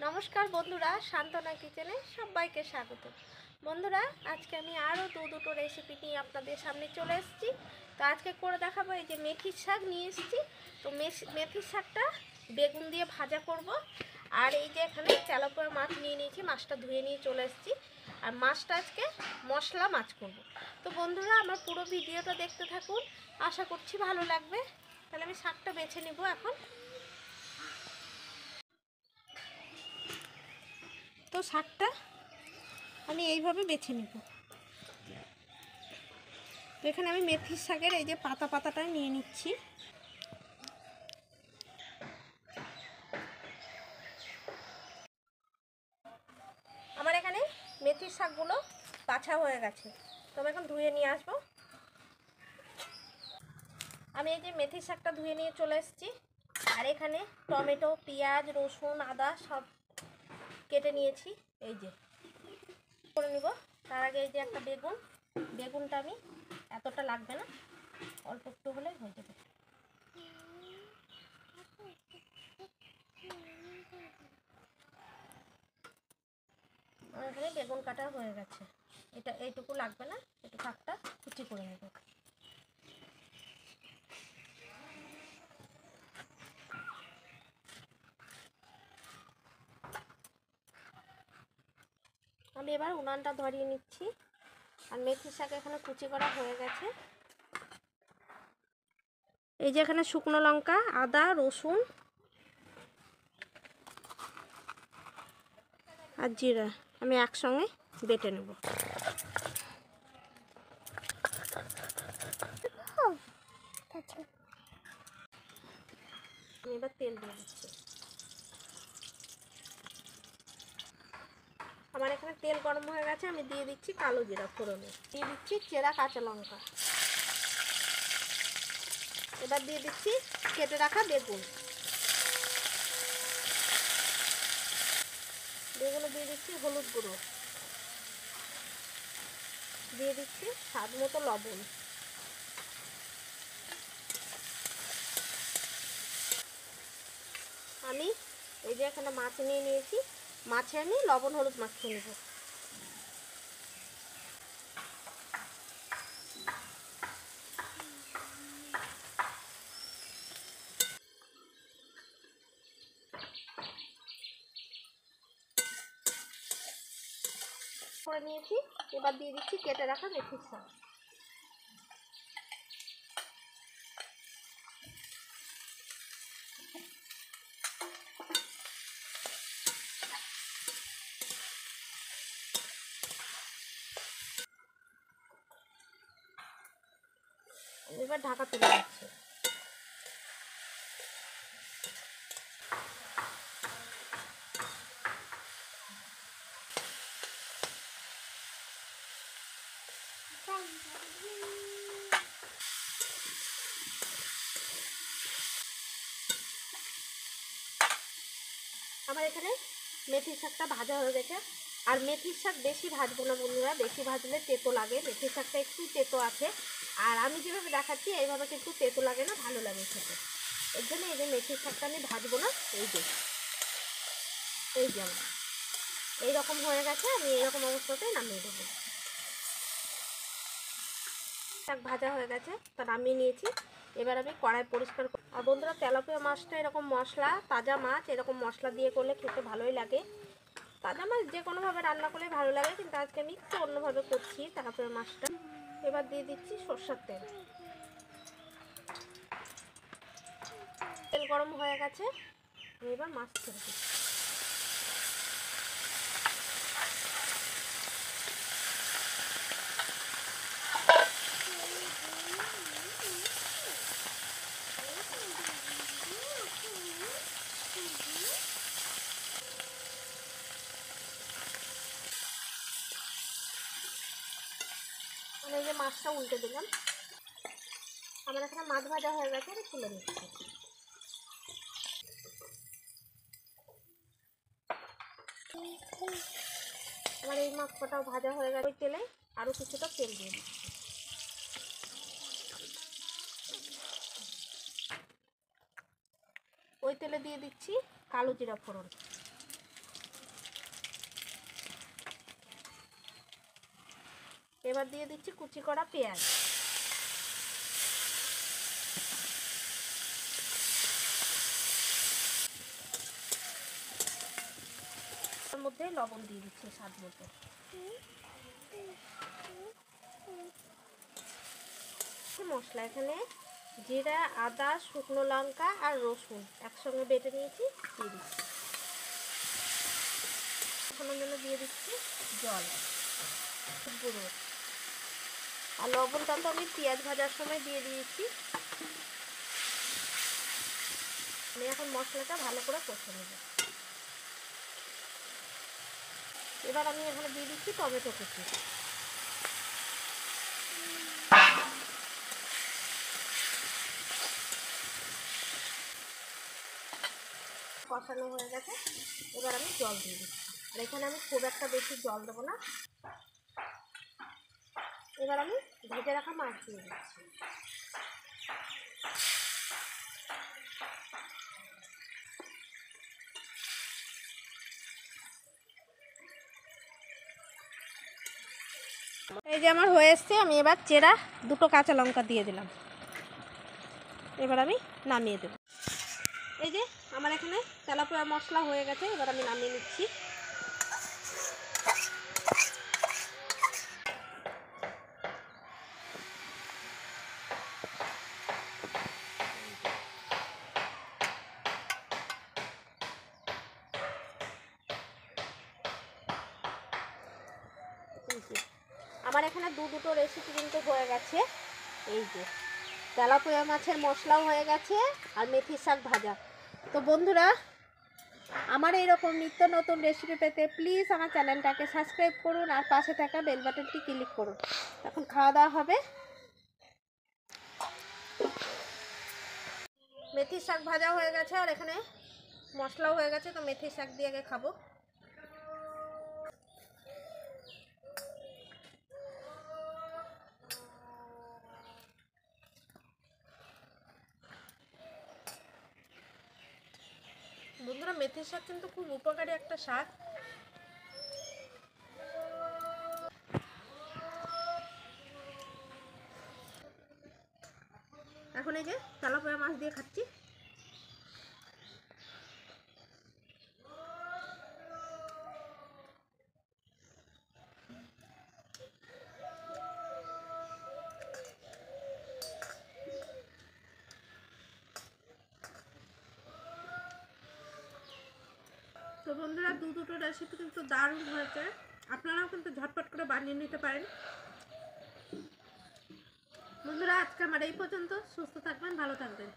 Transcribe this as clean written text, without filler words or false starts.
নমস্কার বন্ধুরা, সান্তনা কিচেনে সবাইকে স্বাগত। বন্ধুরা, আজকে আমি আরও দুটো রেসিপি নিয়ে আপনাদের সামনে চলে এসেছি। তো আজকে করে দেখাবো এই যে মেথির শাক নিয়ে এসেছি। তো মেথির শাকটা বেগুন দিয়ে ভাজা করব। আর এই যে এখানে তেলাপিয়া মাছ নিয়ে নিয়েছি, মাছটা ধুয়ে নিয়ে চলে এসেছি। আর মাছটা আজকে মশলা মাছ করব। তো বন্ধুরা, আমার পুরো ভিডিওটা দেখতে থাকুন, আশা করছি ভালো লাগবে। তাহলে আমি শাকটা বেছে নেব এখন। তো শাকটা আমি এইভাবে বেছে নেব। তো এখানে আমি মেথির শাকের এই যে পাতাটা নিয়ে নিচ্ছি। আমার এখানে মেথির শাকগুলো বাছা হয়ে গেছে, তো আমি এখন ধুয়ে নিয়ে আসবো। আমি এই যে মেথির শাকটা ধুয়ে নিয়ে চলে এসেছি। আর এখানে টমেটো, পেঁয়াজ, রসুন, আদা সব কেটে নিয়েছি। এই যে করে নিব। তার আগে এই যে একটা বেগুনটা আমি এতটা লাগবে না, অল্প একটু হলেই হয়ে যাবে। আমার এখানে বেগুন কাটা হয়ে গেছে, এটা এইটুকু লাগবে না, একটু শাকটা কুচি করে নেব। আমি এবার উনানটা ধরিয়ে নিচ্ছি। আর মেথির শাক এখানে কুচি করা হয়ে গেছে। এই যে এখানে শুকনো লঙ্কা, আদা, রসুন আর জিরা আমি একসঙ্গে বেটে নেব। এবার তেল দিয়ে দিচ্ছি। আমার এখানে তেল গরম হয়ে গেছে, আমি দিয়ে দিচ্ছি কালো জিরা ফোড়নে, দিয়ে দিচ্ছি চেরা কাঁচা লঙ্কা। এবার দিয়ে দিচ্ছি কেটে রাখা বেগুনে দিয়ে দিচ্ছি হলুদ গুঁড়ো, দিয়ে দিচ্ছি স্বাদ মতো লবণ। আমি এই যে এখানে মাছ নিয়ে নিয়েছি, মাছে আমি লবণ হলুদ মাখিয়ে নেব। করে নিয়েছি, এবার দিয়ে দিচ্ছি কেটে রাখা মেথির শাক। এবার ঢাকা তুলে দিচ্ছি। আমার এখানে মেথির শাকটা ভাজা হয়ে গেছে। আর মেথির শাক বেশি ভাজবো না বন্ধুরা, বেশি ভাজলে তেতো লাগে। মেথির শাকটা একটু তেতো আছে, আর আমি যেভাবে দেখাচ্ছি এইভাবে কিন্তু তেতো লাগে না, ভালো লাগে খেতে। এর জন্য এই যে মেথির শাকটা আমি ভাজবো না। এই যে আমার এইরকম হয়ে গেছে, আমি এইরকম অবস্থাতে নামিয়ে দেবো। শাক ভাজা হয়ে গেছে, তা নামিয়ে নিয়েছি। এবার আমি কড়াই পরিষ্কার করব। আর বন্ধুরা, তেলাপিয়া মাছটা এরকম মশলা, তাজা মাছ এরকম মশলা দিয়ে করলে খেতে ভালোই লাগে। তাজা মাছ যে কোনোভাবে রান্না করলে ভালো লাগে, কিন্তু আজকে আমি একটু অন্যভাবে করছি তেলাপিয়া মাছটা। এবার দিয়ে দিচ্ছি সরষের তেল। তেল গরম হয়ে গেছে, আমি এবার মাছ ছেড়ে দিচ্ছি। আমি এই যে মাছটা উল্টে দিলাম। আমার এখানে মাছ ভাজা হয়ে গেছে, আমি তুলে নিচ্ছি। আমার এই মাছ কটাও ভাজা হয়ে গেছে। ওই তেলে আরও কিছুটা তেল দিয়ে দিচ্ছি। ওই তেলে দিয়ে দিচ্ছি কালো জিরা ফোড়ন। এবার দিয়ে দিচ্ছি কুচি করা পেঁয়াজ, তার মধ্যে লবণ দিয়ে দিচ্ছি স্বাদ মতো। মশলা এখানে জিরা, আদা, শুকনো লঙ্কা আর রসুন একসঙ্গে বেটে নিয়েছি, দিয়ে দিচ্ছি। এখনের জন্য দিয়ে দিচ্ছি জল, গুঁড়ো আর লবণটা তো আমি পেঁয়াজ ভাজার সময় দিয়ে দিয়েছি। আমি এখন মশলাটা ভালো করে কষে নেব। এবার আমি এখানে দিয়ে দিচ্ছি টমেটো কুচি। কষানো হয়ে গেছে, এবার আমি জল দিয়ে দিচ্ছি। আর এখানে আমি খুব একটা বেশি জল দেবো না। এবার আমি ভেজে রাখা মাছ দিয়ে দিচ্ছি। এই যে আমার হয়ে এসছে, আমি এবার চেরা দুটো কাঁচা লঙ্কা দিয়ে দিলাম। এবার আমি নামিয়ে দেব। এই যে আমার এখানে তেলাপিয়া মশলা হয়ে গেছে, এবার আমি নামিয়ে নিচ্ছি। আমার এখানে দুটো রেসিপি কিন্তু হয়ে গেছে। এই যে তেলাপিয়া মাছের মশলাও হয়ে গেছে আর মেথির শাক ভাজা। তো বন্ধুরা, আমার এইরকম নিত্য নতুন রেসিপি পেতে প্লিজ আমার চ্যানেলটাকে সাবস্ক্রাইব করুন আর পাশে থাকা বেল বাটনটি ক্লিক করুন। এখন খাওয়া দাওয়া হবে। মেথির শাক ভাজা হয়ে গেছে আর এখানে মশলাও হয়ে গেছে, তো মেথির শাক দিয়ে আগে খাবো। বন্ধুরা, মেথির শাক কিন্তু খুব উপকারী একটা শাক। এখন এই যে তেলাপিয়া মাছ দিয়ে খাচ্ছি। তো বন্ধুরা, দুটো রেসিপি কিন্তু দারুণ হয়েছে। আপনারাও কিন্তু ঝটপট করে বানিয়ে নিতে পারেন। বন্ধুরা, আজকে আমার এই পর্যন্ত। সুস্থ থাকবেন, ভালো থাকবেন।